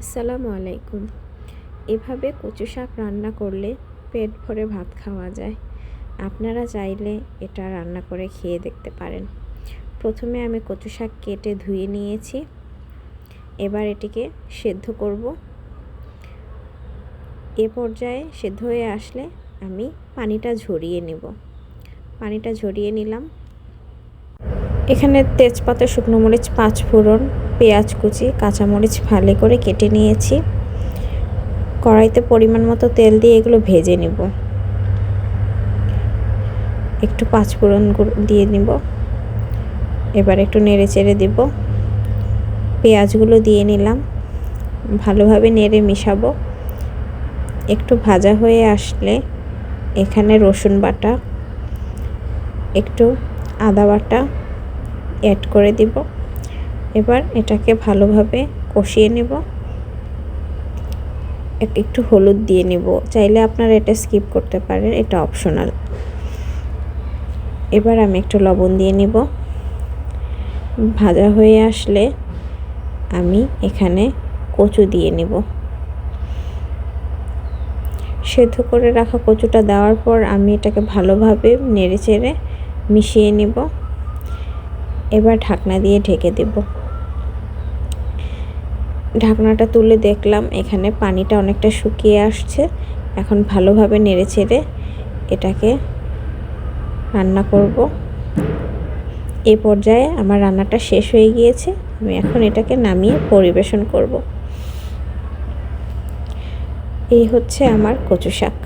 আসসালামু আলাইকুম। এভাবে কচু শাক রান্না করলে পেট ভরে ভাত খাওয়া যায়। আপনারা চাইলে এটা রান্না করে খেয়ে দেখতে পারেন। প্রথমে আমি কচু শাক কেটে ধুয়ে নিয়েছি। এবার এটিকে সেদ্ধ করব। এ পর্যায়ে সেদ্ধ হয়ে আসলে আমি পানিটা ঝরিয়ে নেব। পানিটা ঝরিয়ে নিলাম। এখানে তেজপাতা, শুকনো মরিচ, 5 ফোড়ন, পেঁয়াজ কুচি, কাঁচামরিচ ভালো করে কেটে নিয়েছি। কড়াইতে পরিমাণ মতো তেল দিয়ে এগুলো ভেজে নিব। একটু 5 ফোড়ন দিয়ে নিব। এবার একটু নেড়ে চেড়ে দিব। পেঁয়াজগুলো দিয়ে নিলাম। ভালোভাবে নেড়ে মিশাবো। একটু ভাজা হয়ে আসলে এখানে রসুন বাটা, একটু আদা বাটা অ্যাড করে দিব। এবার এটাকে ভালোভাবে কষিয়ে নেব। একটু হলুদ দিয়ে নিব। চাইলে আপনারা এটা স্কিপ করতে পারেন, এটা অপশনাল। এবার আমি একটু লবণ দিয়ে নিব। ভাজা হয়ে আসলে আমি এখানে কচু দিয়ে নিব। সেদ্ধ করে রাখা কচুটা দেওয়ার পর আমি এটাকে ভালোভাবে নেড়েচেড়ে মিশিয়ে নিব। এবার ঢাকনা দিয়ে ঢেকে দেব। ঢাকনাটা তুলে দেখলাম এখানে পানিটা অনেকটা শুকিয়ে আসছে। এখন ভালোভাবে নেড়েচেড়ে এটাকে রান্না করব। এই পর্যায়ে আমার রান্নাটা শেষ হয়ে গিয়েছে। আমি এখন এটাকে নামিয়ে পরিবেশন করব। এই হচ্ছে আমার কচু শাক।